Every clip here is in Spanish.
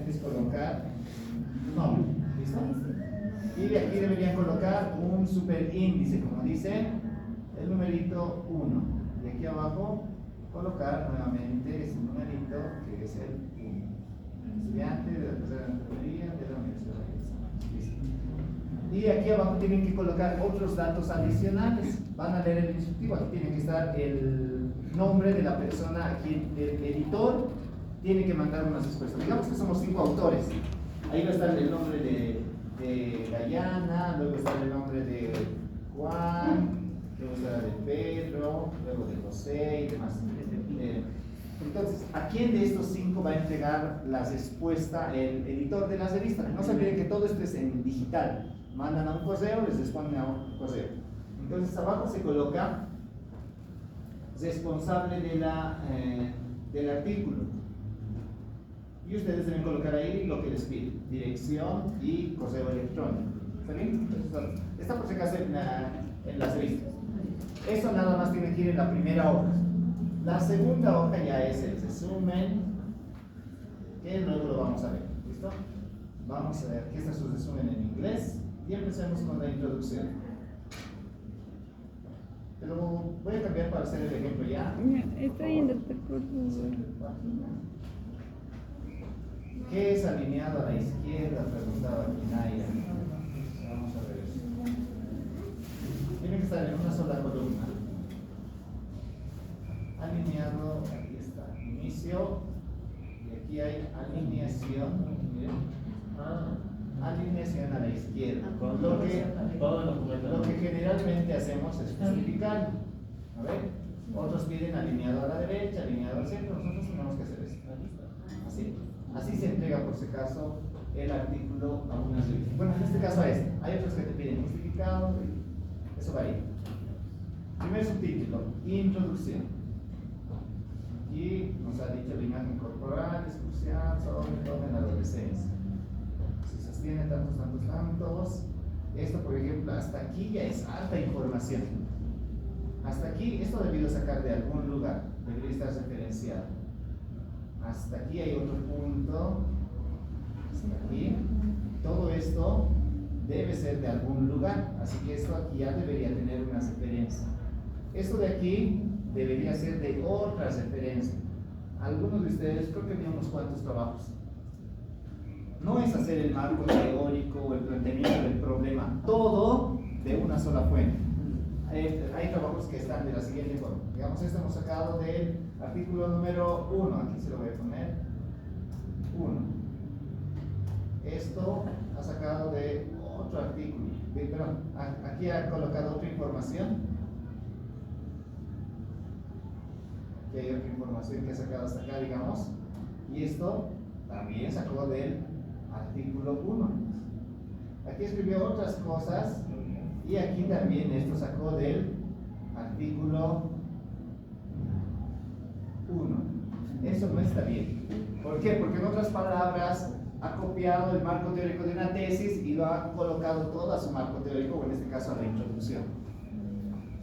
simplemente es colocar nombre. ¿Listo? Y de aquí deberían colocar un superíndice, como dice el numerito 1. Y aquí abajo colocar nuevamente ese numerito que es el 1. Estudiante de la tercera enfermería de la Universidad de Listo. Y aquí abajo tienen que colocar otros datos adicionales. Van a leer el instructivo. Aquí tiene que estar el nombre de la persona, aquí el editor tiene que mandar unas respuestas. Digamos que somos 5 autores. Ahí va a estar el nombre de Dayana, luego está el nombre de Juan, luego está de Pedro, luego de José y demás. Entonces, ¿a quién de estos 5 va a entregar la respuesta el editor de la revista? No se olviden que todo esto es en digital. Mandan a un correo, les responden a un correo. Entonces, abajo se coloca responsable del artículo. Y ustedes deben colocar ahí lo que les pide, dirección y correo electrónico. ¿Está bien? Está por si acaso en las revistas. Eso nada más tiene que ir en la primera hoja. La segunda hoja ya es el resumen, que luego lo vamos a ver. ¿Listo? Vamos a ver, aquí está su resumen en inglés y empecemos con la introducción. Pero voy a cambiar para hacer el ejemplo ya. Está bien, doctor, por favor. ¿Qué es alineado a la izquierda? Preguntaba Naira. Vamos a ver eso. Tiene que estar en una sola columna. Alineado, aquí está, inicio. Y aquí hay alineación. Miren. Alineación a la izquierda. Lo que generalmente hacemos es justificar. A ver, otros piden alineado a la derecha, alineado al centro. Nosotros tenemos que hacer eso. Así se entrega por si acaso el artículo a una revista. Bueno, en este caso a este. Hay otros que te piden justificado y eso varía. Primer subtítulo, introducción. Aquí nos ha dicho la imagen corporal es crucial, sobre todo en la adolescencia. Si sostiene tantos. Esto, por ejemplo, hasta aquí ya es alta información. Hasta aquí, esto debido sacar de algún lugar, debería estar referenciado. Hasta aquí hay otro punto, hasta aquí. Todo esto debe ser de algún lugar, así que esto aquí ya debería tener una referencia. Esto de aquí debería ser de otra referencia. Algunos de ustedes, creo que vi unos cuantos trabajos. No es hacer el marco teórico o el planteamiento del problema, todo de una sola fuente. Hay trabajos que están de la siguiente forma. Digamos, esto hemos sacado del artículo número 1. Aquí se lo voy a poner 1. Esto ha sacado de otro artículo. Perdón, aquí ha colocado otra información. Aquí hay otra información que ha sacado hasta acá, digamos. Y esto también sacó del artículo 1. Aquí escribió otras cosas. Y aquí también esto sacó del artículo 1. Eso no está bien. ¿Por qué? Porque en otras palabras ha copiado el marco teórico de una tesis y lo ha colocado todo a su marco teórico, o en este caso a la introducción.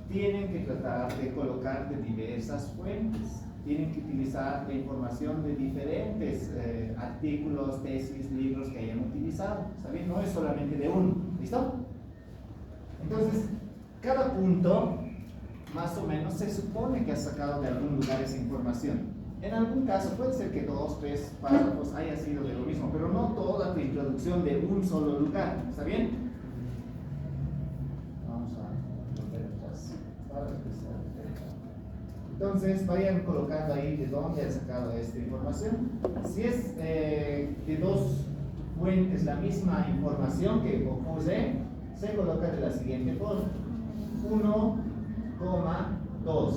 Tienen que tratar de colocar de diversas fuentes. Tienen que utilizar la información de diferentes artículos, tesis, libros que hayan utilizado. ¿Está bien? No es solamente de uno. ¿Listo? Entonces, cada punto, más o menos, se supone que ha sacado de algún lugar esa información. En algún caso, puede ser que 2, 3 párrafos haya sido de lo mismo, pero no toda tu introducción de un solo lugar. ¿Está bien? Vamos a volver atrás para empezar. Entonces, vayan colocando ahí de dónde han sacado esta información. Si es de 2 fuentes la misma información que ocurre, se coloca de la siguiente forma: 1,2.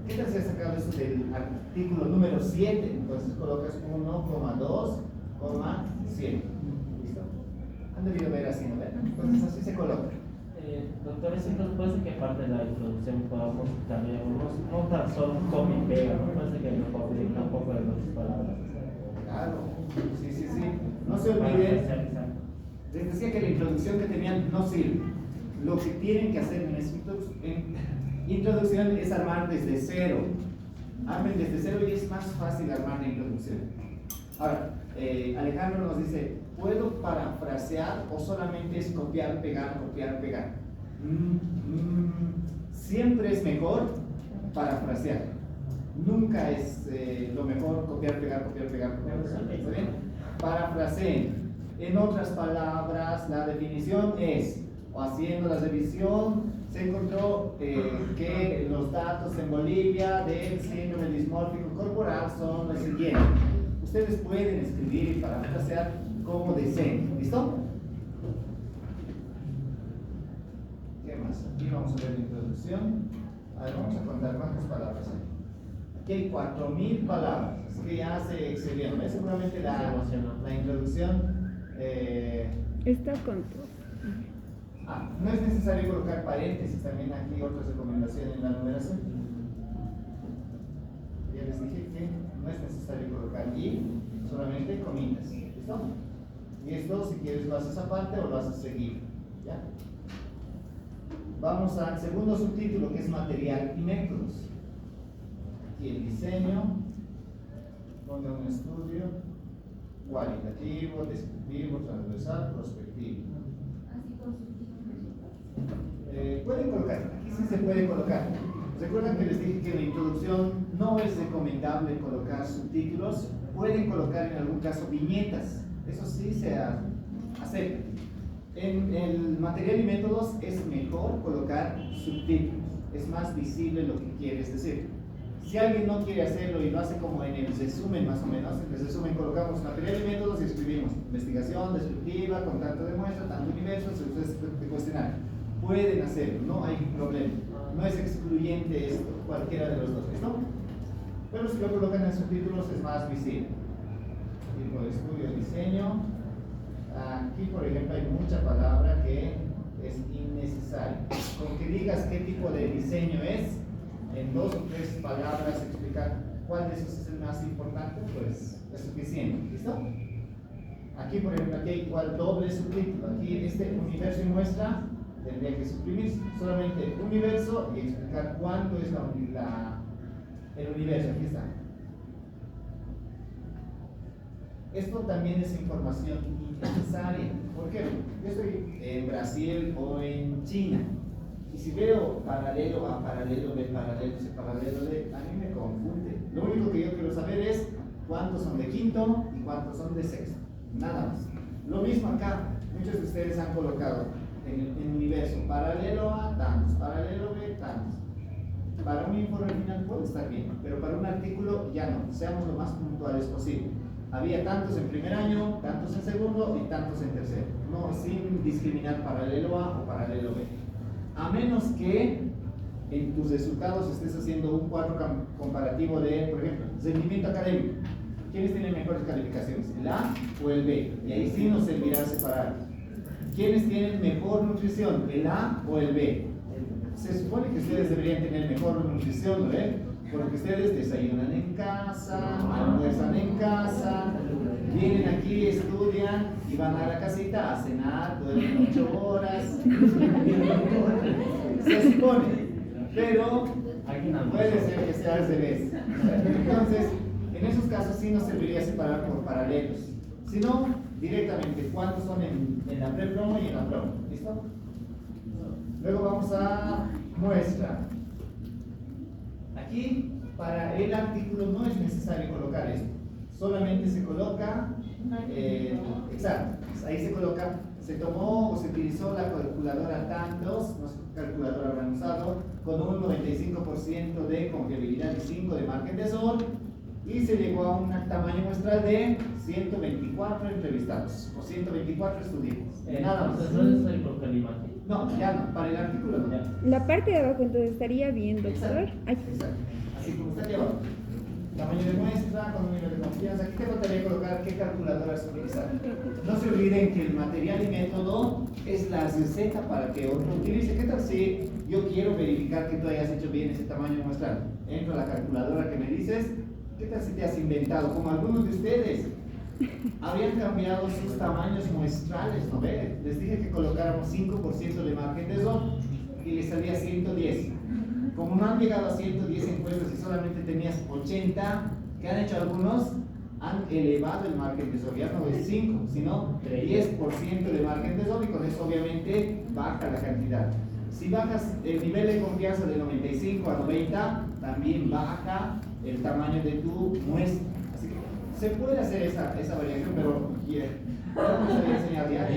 ¿Qué tal si has sacado esto del artículo número 7? Entonces colocas 1,2,7. ¿Listo? Han debido ver así, ¿no? Entonces así se coloca. Doctor, ¿es entonces puede ser que parte de la introducción podamos también, no tan solo copy y pega, ¿no? Puede ser que no copie tampoco de las palabras. Claro, sí. No se olviden. Les decía que la introducción que tenían no sirve. Lo que tienen que hacer en introducción es armar desde cero. Armen desde cero y es más fácil armar la introducción. Ahora, Alejandro nos dice, ¿puedo parafrasear o solamente es copiar, pegar, copiar, pegar? Siempre es mejor parafrasear. Nunca es lo mejor copiar, pegar, copiar, pegar, copiar, pegar. ¿Está bien? Parafraseen. En otras palabras, la definición es, o haciendo la revisión, se encontró que los datos en Bolivia del síndrome dismórfico corporal son los siguientes. Ustedes pueden escribir y parafrasear como deseen. ¿Listo? ¿Qué más? Aquí vamos a ver la introducción. A ver, vamos a contar cuántas palabras hay. Aquí hay 4000 palabras. Así que ya se excedieron. ¿Ves? Seguramente la introducción. Está con todo. No es necesario colocar paréntesis. También aquí otras recomendaciones en la numeración. Ya les dije que no es necesario colocar y, solamente comillas. ¿Listo? Y esto, si quieres, lo haces aparte o lo haces seguido. ¿Ya? Vamos al segundo subtítulo, que es material y métodos. Aquí el diseño, ponga un estudio cualitativo, descriptivo, transversal, prospectivo. Pueden colocar, aquí sí se puede colocar. Recuerdan que les dije que en la introducción no es recomendable colocar subtítulos. Pueden colocar en algún caso viñetas, eso sí se acepta. En el material y métodos es mejor colocar subtítulos, es más visible lo que quieres decir. Si alguien no quiere hacerlo y lo hace como en el resumen más o menos, en el resumen colocamos material y métodos y escribimos investigación descriptiva, contacto de muestra, tanto universo, de cuestionario. Pueden hacerlo, no hay problema. No es excluyente esto, cualquiera de los dos, ¿no? Pero si lo colocan en subtítulos es más visible. Tipo de estudio, diseño. Aquí, por ejemplo, hay mucha palabra que es innecesaria. Con que digas qué tipo de diseño es, en 2 o 3 palabras explicar cuál de esos es el más importante, pues es suficiente. ¿Listo? Aquí, por ejemplo, aquí hay igual doble subtítulo. Aquí este universo y muestra tendría que suprimirse. Solamente universo y explicar cuánto es el universo. Aquí está. Esto también es información innecesaria. ¿Por qué? Yo estoy en Brasil o en China. Y si veo paralelo A, paralelo B, paralelo C, paralelo D, a mí me confunde. Lo único que yo quiero saber es cuántos son de quinto y cuántos son de sexto. Nada más. Lo mismo acá. Muchos de ustedes han colocado en el universo paralelo A, tantos, paralelo B, tantos. Para un informe final puede estar bien, pero para un artículo ya no. Seamos lo más puntuales posible. Había tantos en primer año, tantos en segundo y tantos en tercero. No, sin discriminar paralelo A o paralelo B. A menos que en tus resultados estés haciendo un cuadro comparativo de, por ejemplo, rendimiento académico. ¿Quiénes tienen mejores calificaciones? ¿El A o el B? Y ahí sí nos servirá separar. ¿Quiénes tienen mejor nutrición? ¿El A o el B? Se supone que ustedes deberían tener mejor nutrición, ¿no ven? Porque ustedes desayunan en casa, almuerzan en casa, vienen aquí, estudian y van a la casita a cenar, duermen 8 horas. Se supone, pero puede ser que sea al revés. Entonces, en esos casos sí nos serviría separar por paralelos. Si no, directamente, ¿cuántos son en la pre-promo y en la promo? ¿Listo? Luego vamos a muestra. Aquí, para el artículo no es necesario colocar esto. Solamente se coloca, exacto, ahí se coloca, se tomó o se utilizó la calculadora tantos, no sé qué calculadora habrán usado, con un 95% de confiabilidad y 5 de margen de error, y se llegó a un tamaño muestral de 124 entrevistados, o 124 estudiantes. Nada más. Entonces, ¿no es necesario colocar la imagen? No, ya no, para el artículo no. Ya. La parte de abajo entonces estaría bien, doctor. Exacto, Ay, exacto. Así como está aquí abajo. Tamaño de muestra, con un nivel de confianza. Aquí te faltaría colocar qué calculadora se utiliza. No se olviden que el material y método es la receta para que otro utilice. ¿Qué tal si yo quiero verificar que tú hayas hecho bien ese tamaño de muestra? Entro a la calculadora que me dices. ¿Qué tal si te has inventado? Como algunos de ustedes habrían cambiado sus tamaños muestrales, ¿no ve? Les dije que colocáramos 5% de margen de error y les salía 110. Como no han llegado a 110 encuestas y solamente tenías 80, ¿qué han hecho algunos? han elevado el margen de sobra, ya no es 5, sino 10% de margen de sobra, y con eso obviamente baja la cantidad. Si bajas el nivel de confianza de 95 a 90, también baja el tamaño de tu muestra. Así que se puede hacer esa variación, pero no me sabía enseñar ya.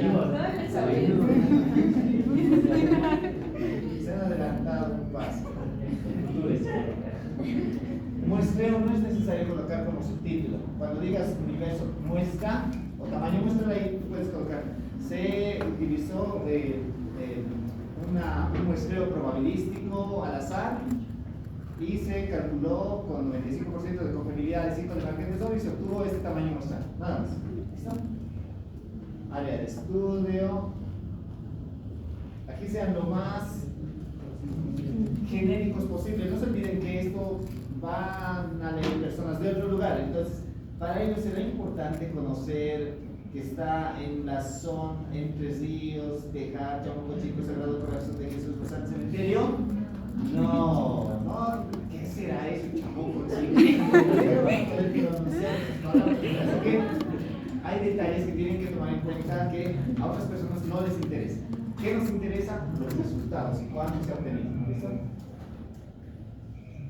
Se han adelantado un paso. Muestreo no es necesario colocar como subtítulo. Cuando digas universo muestra o tamaño muestra, ahí tú puedes colocar. Se utilizó un muestreo probabilístico al azar y se calculó con 95% de confiabilidad de 5 de margen de sobra y se obtuvo este tamaño muestra. Nada más. ¿Listo? Área de estudio. Aquí sean lo más genéricos posible. No se olviden que esto van a leer personas de otro lugar, entonces para ellos será importante conocer que está en la zona Entre Ríos, Tejar, Chamuco Chico, Sagrado Corazón de Jesús, San Cementerio. No, ¿qué será eso, Chamuco Chico? Así que hay detalles que tienen que tomar en cuenta que a otras personas no les interesa. ¿Qué nos interesa? Los resultados y cuánto se ha obtenido. ¿Listo?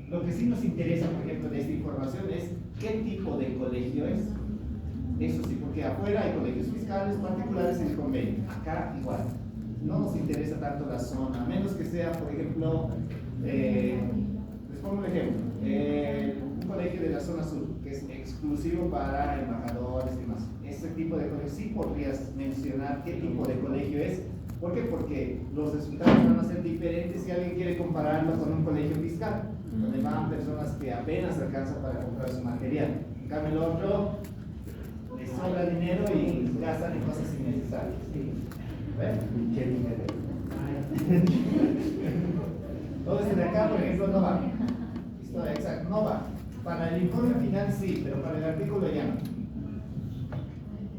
Lo que sí nos interesa, por ejemplo, de esta información es qué tipo de colegio es. Eso sí, porque afuera hay colegios fiscales, particulares en el convenio. Acá igual. No nos interesa tanto la zona, a menos que sea, por ejemplo, les pongo un ejemplo, un colegio de la zona sur, que es exclusivo para embajadores y demás. Ese tipo de colegio sí podrías mencionar qué tipo de colegio es. ¿Por qué? Porque los resultados van a ser diferentes si alguien quiere compararlo con un colegio fiscal, donde van personas que apenas alcanzan para comprar su material. En cambio, el otro les sobra dinero y gastan en cosas innecesarias. ¿Ven? Todo esto de acá, por ejemplo, no va. Esto, exacto, no va. Para el informe final sí, pero para el artículo ya no.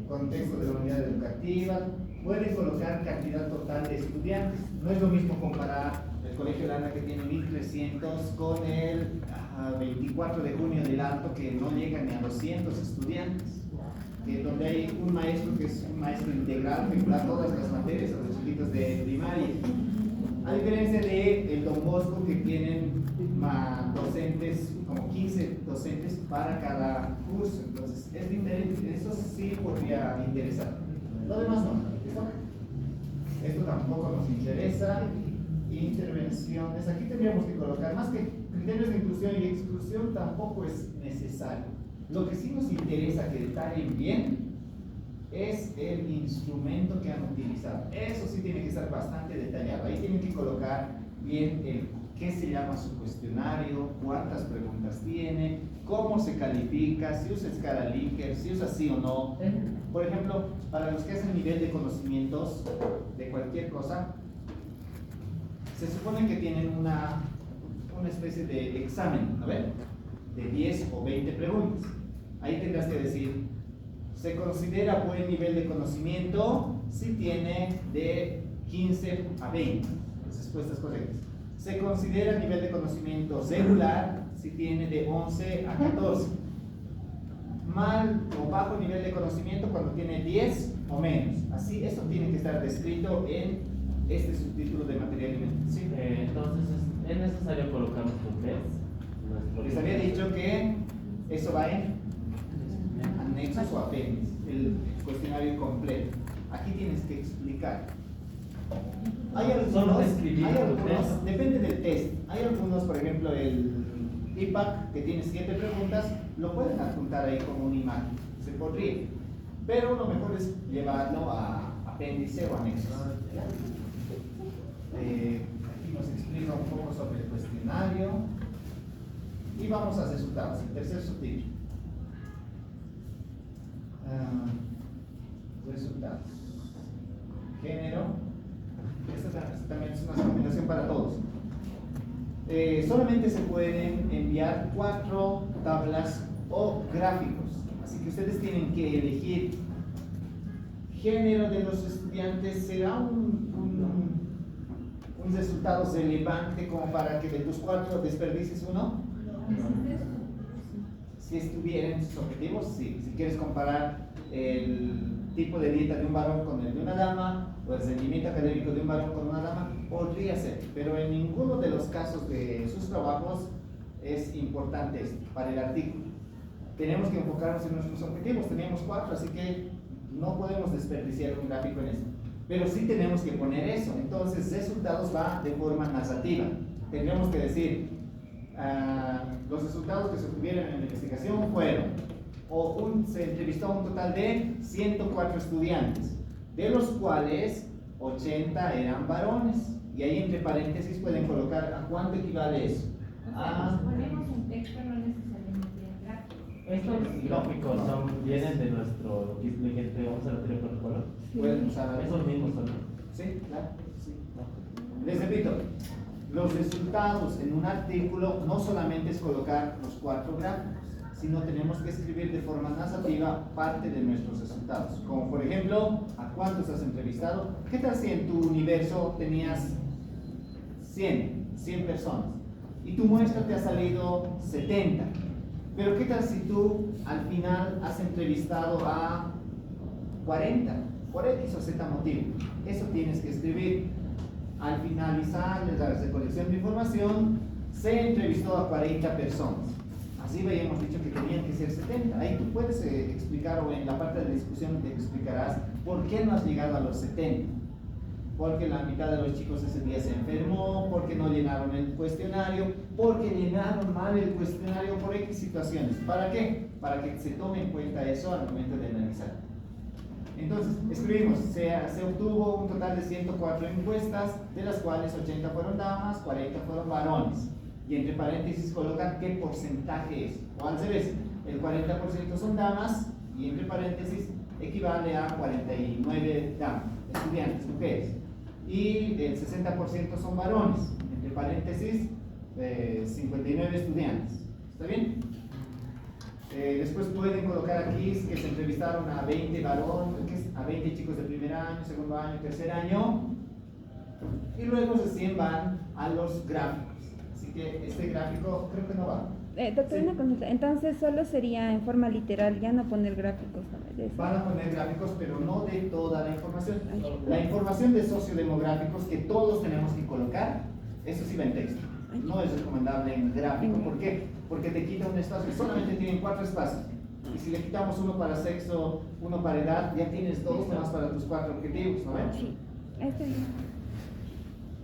Contexto de la unidad educativa. Pueden colocar cantidad total de estudiantes. No es lo mismo comparar el Colegio Lana, que tiene 1300, con el 24 de junio del Alto, que no llega ni a 200 estudiantes, donde hay un maestro que es un maestro integral que da todas las materias a los chiquitos de primaria, a diferencia de el Don Bosco, que tienen docentes, como 15 docentes para cada curso. Entonces es diferente. Eso sí podría interesar. Lo demás no. Esto tampoco nos interesa. Intervenciones, aquí tendríamos que colocar más que criterios de inclusión y exclusión, tampoco es necesario. Lo que sí nos interesa que detallen bien es el instrumento que han utilizado. Eso sí tiene que estar bastante detallado. Ahí tienen que colocar bien el qué se llama su cuestionario, cuántas preguntas tiene, cómo se califica, si usa escala Likert, si usa sí o no. Por ejemplo, para los que hacen nivel de conocimientos de cualquier cosa, se supone que tienen una especie de examen, a ver, de 10 o 20 preguntas. Ahí tendrás que decir, se considera buen nivel de conocimiento si tiene de 15 a 20 las respuestas correctas. Se considera nivel de conocimiento regular si tiene de 11 a 14. Mal o bajo nivel de conocimiento cuando tiene 10 o menos. Así, esto tiene que estar descrito en este subtítulo de material alimentario. ¿Sí? Entonces, ¿es necesario colocar nuestros test? Les había dicho que eso va en anexos o apéndices, el cuestionario completo. Aquí tienes que explicar. Hay algunos, depende del test. Hay algunos, por ejemplo, el IPAC, que tiene 7 preguntas, lo pueden adjuntar ahí como una imagen. Se podría. Pero lo mejor es llevarlo a apéndice o anexos. Aquí nos explica un poco sobre el cuestionario. Y vamos a resultados. El tercer subtítulo. Resultados. Género. Esta también es una recomendación para todos. Solamente se pueden enviar 4 tablas o gráficos. Así que ustedes tienen que elegir género de los estudiantes. ¿Será un resultado relevante como para que de tus 4 desperdicies uno? si estuviera en sus objetivos, sí. Si quieres comparar el tipo de dieta de un varón con el de una dama, o el rendimiento académico de un varón con una dama, podría ser, pero en ninguno de los casos de sus trabajos es importante esto para el artículo. Tenemos que enfocarnos en nuestros objetivos, teníamos 4, así que no podemos desperdiciar un gráfico en eso. Pero sí tenemos que poner eso. Entonces, resultados va de forma narrativa. Tendríamos que decir, los resultados que se obtuvieron en la investigación fueron, se entrevistó a un total de 104 estudiantes, de los cuales 80 eran varones. Y ahí entre paréntesis pueden colocar a cuánto equivale eso. Ponemos un texto, no necesariamente el gráfico. Estos gráficos vienen de nuestro, lo que entregamos al anterior protocolo. Pueden usar Esos mismos son. Sí, claro, sí. Les repito, los resultados en un artículo no solamente es colocar los 4 gráficos, sino tenemos que escribir de forma narrativa parte de nuestros resultados. Como por ejemplo, ¿a cuántos has entrevistado? ¿Qué tal si en tu universo tenías 100 personas y tu muestra te ha salido 70? Pero ¿qué tal si tú al final has entrevistado a 40? Por X o Z motivo. Eso tienes que escribir. Al finalizar la recolección de información, se entrevistó a 40 personas. Así habíamos dicho que tenían que ser 70. Ahí tú puedes explicar, o en la parte de la discusión te explicarás por qué no has llegado a los 70. Porque la mitad de los chicos ese día se enfermó, porque no llenaron el cuestionario, porque llenaron mal el cuestionario por X situaciones. ¿Para qué? Para que se tome en cuenta eso al momento de analizar. Entonces, escribimos, se obtuvo un total de 104 encuestas, de las cuales 80 fueron damas, 40 fueron varones. Y entre paréntesis colocan qué porcentaje es. O al revés, el 40% son damas, y entre paréntesis equivale a 49 damas, estudiantes, mujeres. Y el 60% son varones, entre paréntesis 59 estudiantes. ¿Está bien? Después pueden colocar aquí que se entrevistaron a 20 varones, a 20 chicos de primer año, segundo año, tercer año, y luego recién van a los gráficos. Así que este gráfico creo que no va. Doctor, Sí. una consulta. Entonces solo sería en forma literal, ya no poner gráficos. ¿Sabes? Van a poner gráficos, pero no de toda la información. La información de sociodemográficos que todos tenemos que colocar, eso sí va en texto. No es recomendable en gráfico. ¿Por qué? Porque te quita un espacio. Solamente tienen 4 espacios. Y si le quitamos uno para sexo, uno para edad, ya tienes 2 nomás para tus 4 objetivos, ¿no ves? Sí. Está bien.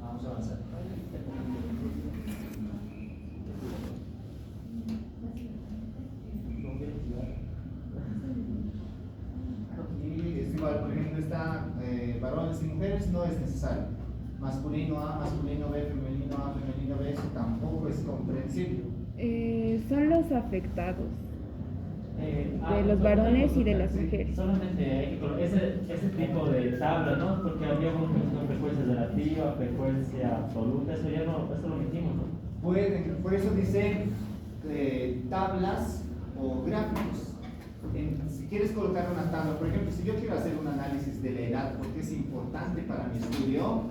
Vamos a avanzar. Y es igual, por ejemplo, está varones y mujeres, no es necesario. Masculino A, masculino B, femenino A, femenino B, eso tampoco es comprensible. Son los afectados, de los varones y de las mujeres. Solamente hay que colocar ese tipo de tabla, ¿no? Porque habíamos mencionado frecuencia relativa, frecuencia absoluta, eso ya no, eso lo metimos, ¿no? Pueden, por eso dicen tablas o gráficos. Si quieres colocar una tabla, por ejemplo, si yo quiero hacer un análisis de la edad, porque es importante para mi estudio,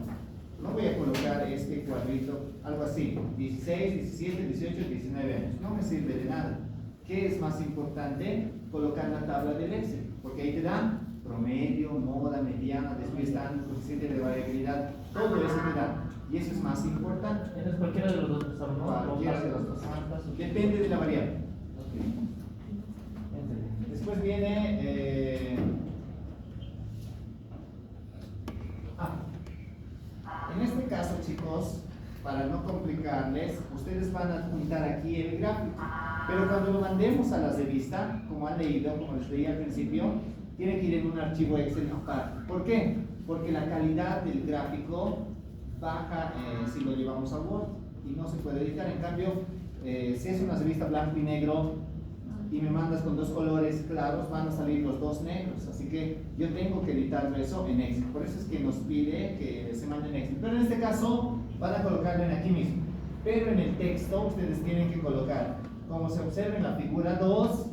no voy a colocar este cuadrito, algo así, 16, 17, 18, 19 años. No me sirve de nada. ¿Qué es más importante? Colocar la tabla del Excel, porque ahí te da promedio, moda, mediana, después están coeficiente de variabilidad, todo eso te da. Y eso es más importante. Entonces cualquiera de los dos usamos, ¿no? Cualquiera de los dos. Depende de la variable. Después viene en este caso, chicos, para no complicarles, ustedes van a adjuntar aquí el gráfico, pero cuando lo mandemos a la revista, como han leído, como les leí al principio, tiene que ir en un archivo Excel aparte. ¿Por qué? Porque la calidad del gráfico baja si lo llevamos a Word y no se puede editar. En cambio, si es una revista blanco y negro y me mandas con 2 colores claros, van a salir los 2 negros, así que yo tengo que editar eso en Excel. Por eso es que nos pide que se mande en Excel, pero en este caso van a colocarlo en aquí mismo. Pero en el texto ustedes tienen que colocar, como se observa en la figura 2,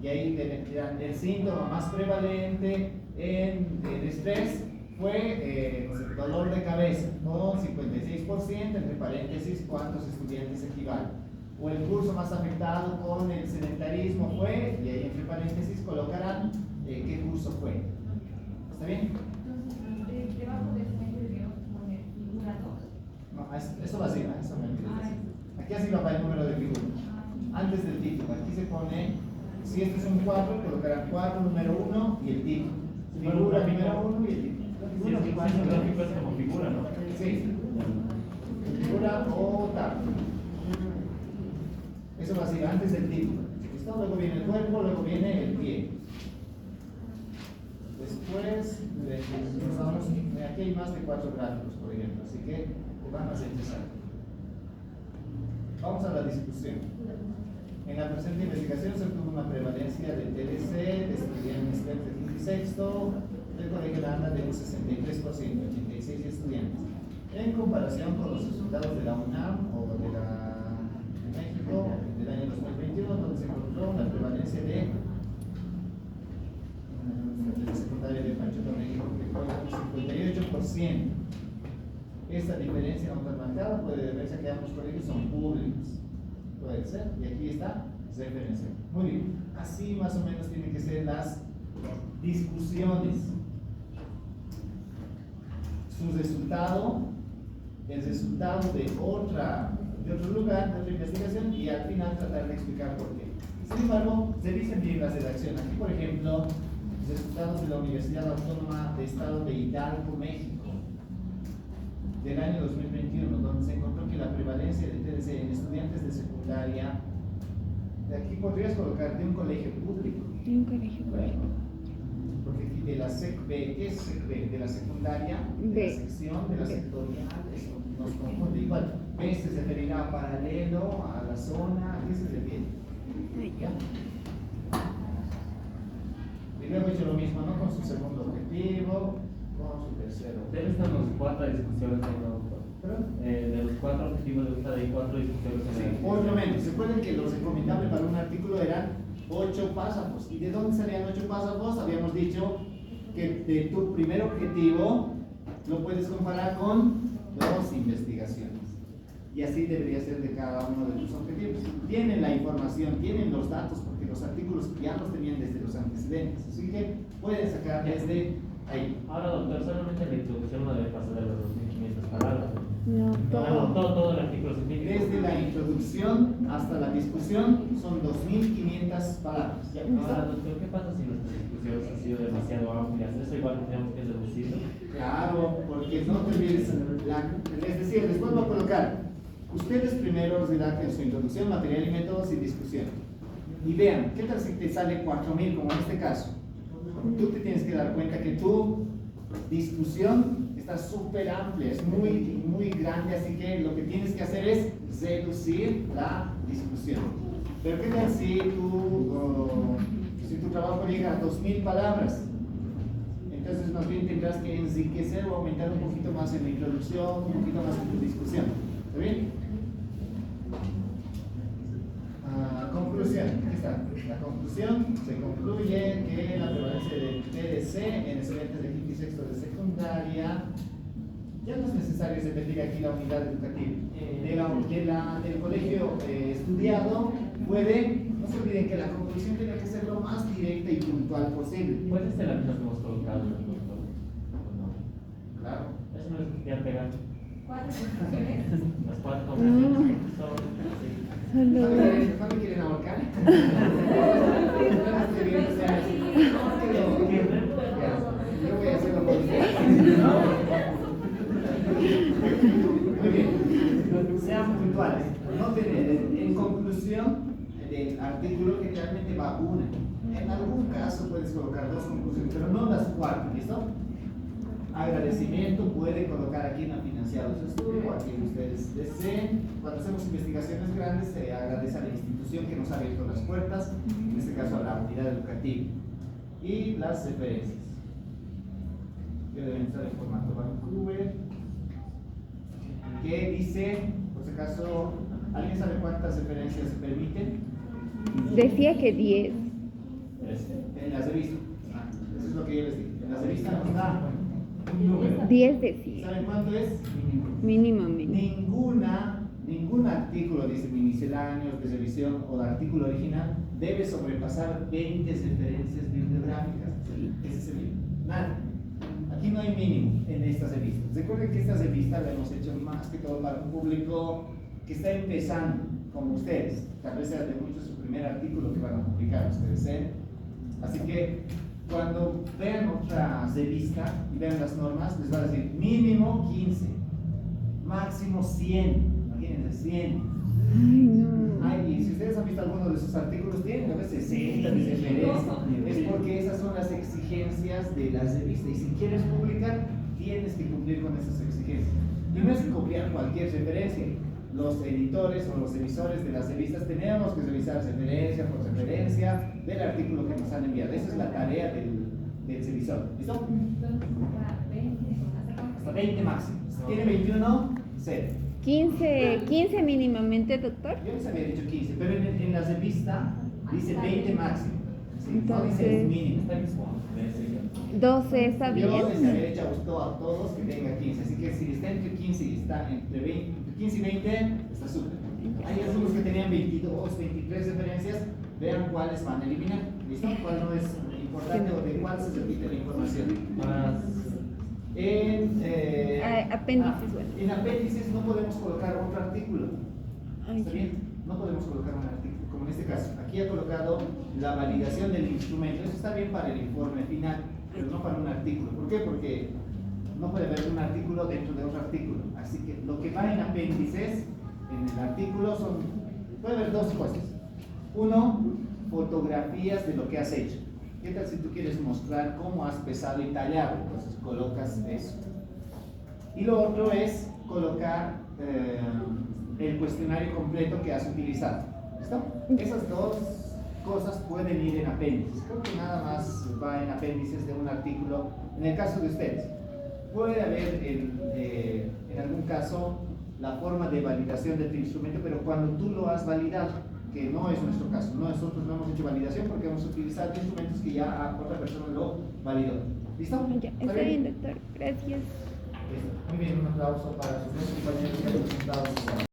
y ahí dirán, el síntoma más prevalente en el estrés fue dolor de cabeza, con 56%, entre paréntesis, ¿cuántos estudiantes equivalen? o el curso más afectado con el sedentarismo fue, y ahí entre paréntesis colocarán qué curso fue. ¿Está bien? Entonces, debajo de este debemos poner figura 2. No, eso va así, ¿no? Eso me olvidé decir. Aquí así va para el número de figura. Antes del título, aquí se pone, si este es un 4, colocarán 4, número 1 y el título. Figura número 1 y el título. Si es un gráfico es como figura, ¿no? Sí. Figura o tabla. Eso va así, antes del título. ¿Listo? Luego viene el cuerpo, luego viene el pie. Después, nos vamos, aquí hay más de 4 gráficos, por ejemplo, así que van a ser necesarios. Vamos a la discusión. En la presente investigación se obtuvo una prevalencia de TDC, de estudiantes de quinto y sexto, del Colegio de Anda de un 63%, 86 estudiantes. En comparación con los resultados de la UNAM o de México del año 2021, donde se encontró una prevalencia de la secundaria de Pachuca, México, que fue un 58%. Esta diferencia no tan marcada puede deberse a que ambos colegios son públicos. Puede ser, y aquí está referencia. Muy bien, así más o menos tienen que ser las discusiones. Su resultado, el resultado de otro lugar, de otra investigación, y al final tratar de explicar por qué. Sin embargo, se dicen bien las redacciones. Aquí, por ejemplo, resultados de la Universidad Autónoma de Estado de Hidalgo, México, del año 2021, donde se encontró que la prevalencia de TDC en estudiantes de secundaria, de aquí podrías colocar de un colegio público. De un colegio público. Porque aquí de la SEC B, ¿qué es SEC B? De la secundaria, de B. la sección, de la sectorial, eso nos confunde. Igual, B se referirá a paralelo, a la zona, ¿a qué se refiere? ¿Ya? Y luego he hecho lo mismo, ¿no? Con su segundo objetivo, con su tercero. Deben estar los 4 discusiones ahí, ¿no? De los 4 objetivos de usted hay 4 discusiones en Sí, el por lo menos. Se acuerdan que lo recomendable para un artículo eran 8 párrafos. ¿Y de dónde salían 8 párrafos? Habíamos dicho que de tu primer objetivo lo puedes comparar con 2 investigaciones. Y así debería ser de cada uno de tus objetivos. Tienen la información, tienen los datos, porque los artículos ya los tenían desde los antecedentes. Así que pueden sacar desde ahí. Ahora, doctor, solamente la introducción no debe pasar de las 2500 palabras. No, Todo el artículo científico. Desde la introducción hasta la discusión son 2500 palabras. ¿Ya? Ahora, doctor, ¿qué pasa si nuestras discusiones han sido demasiado amplias? ¿Eso igual tenemos que reducirlo? Claro, porque no te olvides, es decir, les vuelvo a colocar, ustedes primero redacten su introducción, material y métodos y discusión. Y vean, ¿qué tal si te sale 4000 como en este caso? Tú te tienes que dar cuenta que tu discusión está súper amplia, es muy grande, así que lo que tienes que hacer es reducir la discusión. Pero ¿qué tal si tu trabajo llega a 2000 palabras? Entonces más bien tendrás que enriquecer o aumentar un poquito más en la introducción, un poquito más en tu discusión. ¿Está bien? Conclusión, aquí está. La conclusión se concluye que la prevalencia del TDC en estudiantes de quinto y sexto de secundaria ya no es necesario repetir aquí la unidad educativa. Del colegio estudiado puede, no se olviden que la conclusión tiene que ser lo más directa y puntual posible. ¿Puede ser la misma que hemos colocado en el doctor? ¿O no? Claro. Eso no es que ya pegar. 4 discusiones. Las 4 conclusiones son así. ¿No me quieren ahorcar? Yo voy a hacerlo por ustedes. Muy bien. Sean puntuales. En conclusión del artículo generalmente va una. En algún caso puedes colocar 2 conclusiones, pero no las 4, ¿listo? Agradecimiento puede colocar a quien ha financiado su estudio o a quien ustedes deseen. Cuando hacemos investigaciones grandes se agradece a la institución que nos ha abierto las puertas, en este caso a la unidad educativa. Y las referencias, que deben estar en formato Vancouver, que dice, por si acaso, ¿alguien sabe cuántas referencias se permiten? Decía que 10. En las revistas. Eso es lo que yo les dije. En las revistas nos da un número. 10 decía. ¿Saben cuánto es? Mínimo. Ninguna Ningún artículo, dice misceláneos de revisión o de artículo original, debe sobrepasar 20 referencias bibliográficas. Ese es el mínimo. Nada. Aquí no hay mínimo en estas revistas. Recuerden que estas revistas las hemos hecho más que todo para un público que está empezando, como ustedes. Tal vez sea de mucho su primer artículo que van a publicar ustedes, ¿eh? Así que cuando vean otra revista y vean las normas, les va a decir mínimo 15, máximo 100. Imagínense, 100. Ay, no. Ay, y si ustedes han visto algunos de esos artículos, tienen a veces 60 de referencia. Es porque esas son las exigencias de las revistas. Y si quieres publicar, tienes que cumplir con esas exigencias. Y no es copiar cualquier referencia. Los editores o los emisores de las revistas tenemos que revisar referencia por referencia del artículo que nos han enviado. Esa es la tarea del revisor. ¿Listo? Entonces, hasta 20, Hasta 20 máximo. Si tiene 21, 0. 15 mínimamente, doctor. Yo les había dicho 15, pero en la revista dice 20 máximo. ¿Sí? No dice Entonces, mínimo. Está mismo, me decía. 12 está bien. Yo les había dicho a todos que tenga 15, así que si está entre 15 y está entre 15 y 20, está súper. Hay algunos que tenían 22, 23 referencias, vean cuáles van a eliminar. ¿Listo? ¿Cuál no es importante o de cuál se repite la información? Más. Apéndices, bueno. En apéndices no podemos colocar otro artículo. Ay, ¿Está bien? No podemos colocar un artículo, como en este caso. Aquí ha colocado la validación del instrumento. Eso está bien para el informe final, pero no para un artículo. ¿Por qué? Porque no puede haber un artículo dentro de otro artículo. Así que lo que va en apéndices, en el artículo, puede haber dos cosas. Uno, fotografías de lo que has hecho. ¿Qué tal si tú quieres mostrar cómo has pesado y tallado? Entonces colocas eso. Y lo otro es colocar el cuestionario completo que has utilizado. ¿Listo? Esas dos cosas pueden ir en apéndices. Creo que nada más va en apéndices de un artículo. En el caso de ustedes, puede haber en algún caso la forma de validación de tu instrumento, pero cuando tú lo has validado, que no es nuestro caso, nosotros no hemos hecho validación porque hemos utilizado instrumentos que ya otra persona lo validó. ¿Listo? Ya, está bien, doctor. Gracias. Muy bien, un aplauso para sus dos compañeros que han presentado sus